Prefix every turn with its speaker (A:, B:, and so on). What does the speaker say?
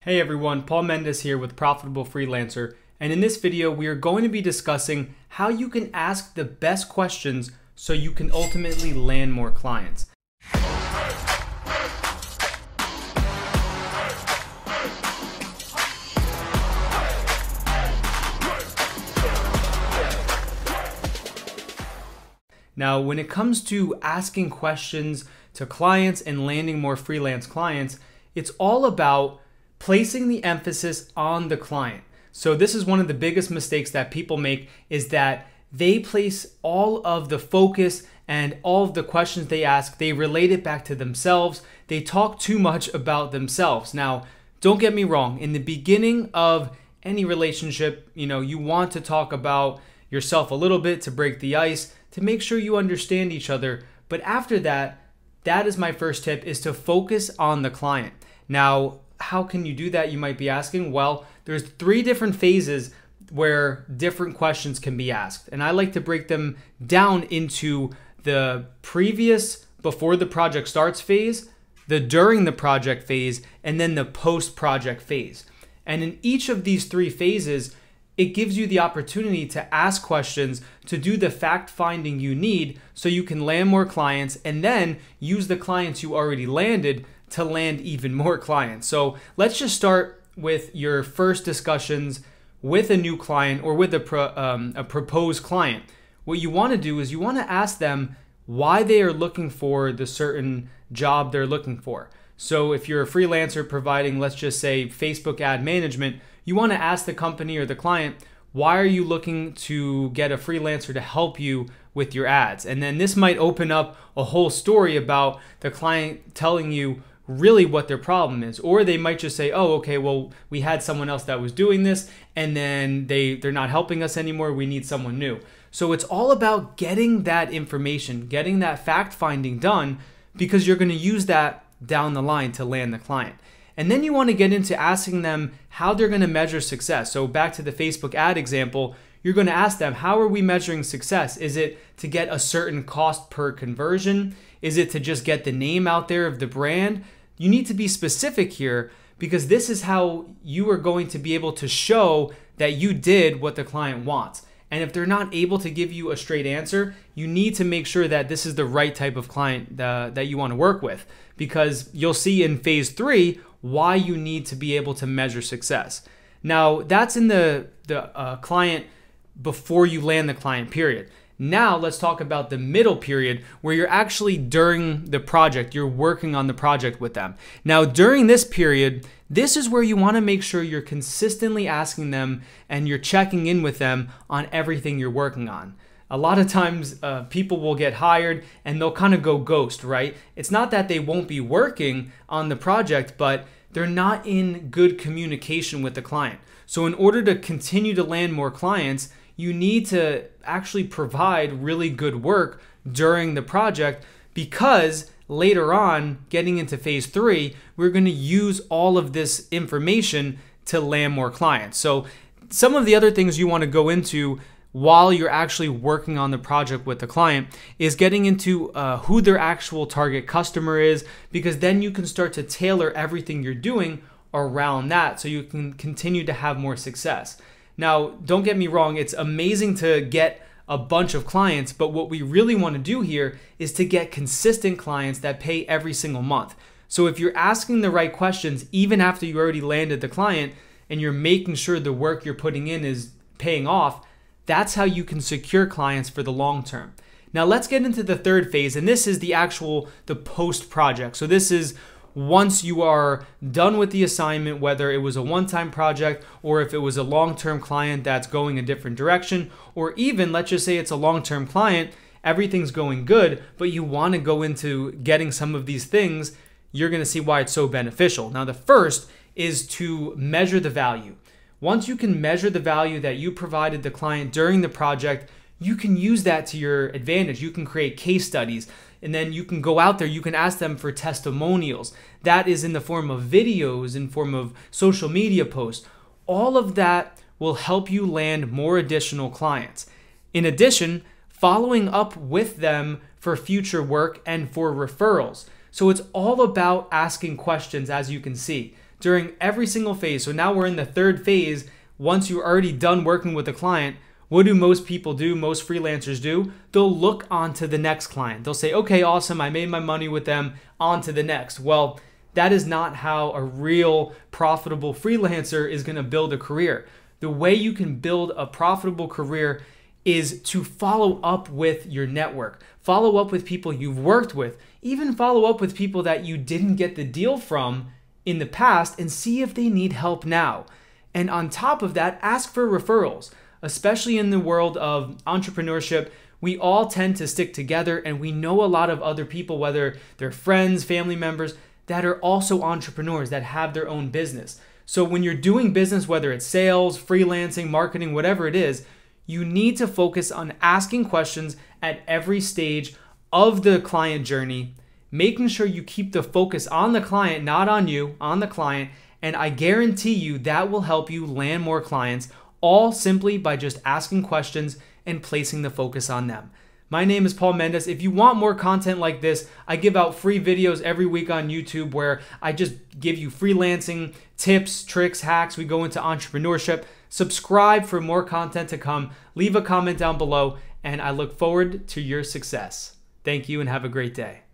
A: Hey everyone, Paul Mendes here with Profitable Freelancer, and in this video we are going to be discussing how you can ask the best questions so you can ultimately land more clients. Now, when it comes to asking questions to clients and landing more freelance clients, it's all about placing the emphasis on the client. So this is one of the biggest mistakes that people make, is that they place all of the focus and all of the questions they ask, they relate it back to themselves. They talk too much about themselves. Now, don't get me wrong. In the beginning of any relationship, you want to talk about yourself a little bit to break the ice, to make sure you understand each other. But after that, that is my first tip, is to focus on the client. Now, how can you do that, you might be asking? Well, there's 3 different phases where different questions can be asked. And I like to break them down into the previous, before the project starts phase, the during the project phase, and then the post-project phase. And in each of these 3 phases, it gives you the opportunity to ask questions, to do the fact-finding you need so you can land more clients and then use the clients you already landed to land even more clients. So let's just start with your first discussions with a new client or with a proposed client. What you want to do is you want to ask them why they are looking for the certain job they're looking for. So if you're a freelancer providing, let's just say, Facebook ad management, you want to ask the company or the client, why are you looking to get a freelancer to help you with your ads? And then this might open up a whole story about the client telling you really what their problem is. Or they might just say, oh, okay, well, we had someone else that was doing this and then they're not helping us anymore. We need someone new. So it's all about getting that information, getting that fact finding done, because you're going to use that down the line to land the client. And then you want to get into asking them how they're going to measure success. So back to the Facebook ad example, you're going to ask them, how are we measuring success? Is it to get a certain cost per conversion? Is it to just get the name out there of the brand? You need to be specific here, because this is how you are going to be able to show that you did what the client wants. And if they're not able to give you a straight answer, you need to make sure that this is the right type of client that you want to work with, because you'll see in phase 3 why you need to be able to measure success. Now, that's in the client before you land the client period. Now let's talk about the middle period, where you're actually during the project, you're working on the project with them. Now during this period, this is where you want to make sure you're consistently asking them and you're checking in with them on everything you're working on. A lot of times people will get hired and they'll kind of go ghost, right? It's not that they won't be working on the project, but they're not in good communication with the client. So in order to continue to land more clients, you need to actually provide really good work during the project, because later on, getting into phase 3, we're going to use all of this information to land more clients. So some of the other things you want to go into while you're actually working on the project with the client is getting into who their actual target customer is, because then you can start to tailor everything you're doing around that so you can continue to have more success. Now, don't get me wrong, it's amazing to get a bunch of clients, but what we really want to do here is to get consistent clients that pay every single month. So if you're asking the right questions, even after you already landed the client, and you're making sure the work you're putting in is paying off, that's how you can secure clients for the long term. Now let's get into the third phase, and this is the post project. So this is once you are done with the assignment, whether it was a one-time project or if it was a long-term client that's going a different direction, or even let's just say it's a long-term client, everything's going good, but you want to go into getting some of these things, you're going to see why it's so beneficial. Now the first is to measure the value. Once you can measure the value that you provided the client during the project, you can use that to your advantage. You can create case studies, and then you can go out there, you can ask them for testimonials. That is in the form of videos, in form of social media posts. All of that will help you land more additional clients. In addition, following up with them for future work and for referrals. So it's all about asking questions, as you can see. during every single phase. So now we're in the third phase. Once you're already done working with the client, what do most people do? Most freelancers do? They'll look on to the next client. They'll say, okay, awesome, I made my money with them, on to the next. Well, that is not how a real profitable freelancer is gonna build a career. The way you can build a profitable career is to follow up with your network. Follow up with people you've worked with. Even follow up with people that you didn't get the deal from in the past and see if they need help now. And on top of that, ask for referrals. Especially in the world of entrepreneurship, we all tend to stick together, and we know a lot of other people, whether they're friends, family members, that are also entrepreneurs that have their own business. So when you're doing business, whether it's sales, freelancing, marketing, whatever it is, you need to focus on asking questions at every stage of the client journey, making sure you keep the focus on the client, not on you, on the client, and I guarantee you that will help you land more clients, all simply by just asking questions and placing the focus on them. My name is Paul Mendes. If you want more content like this, I give out free videos every week on YouTube where I just give you freelancing tips, tricks, hacks. We go into entrepreneurship. Subscribe for more content to come. Leave a comment down below, and I look forward to your success. Thank you and have a great day.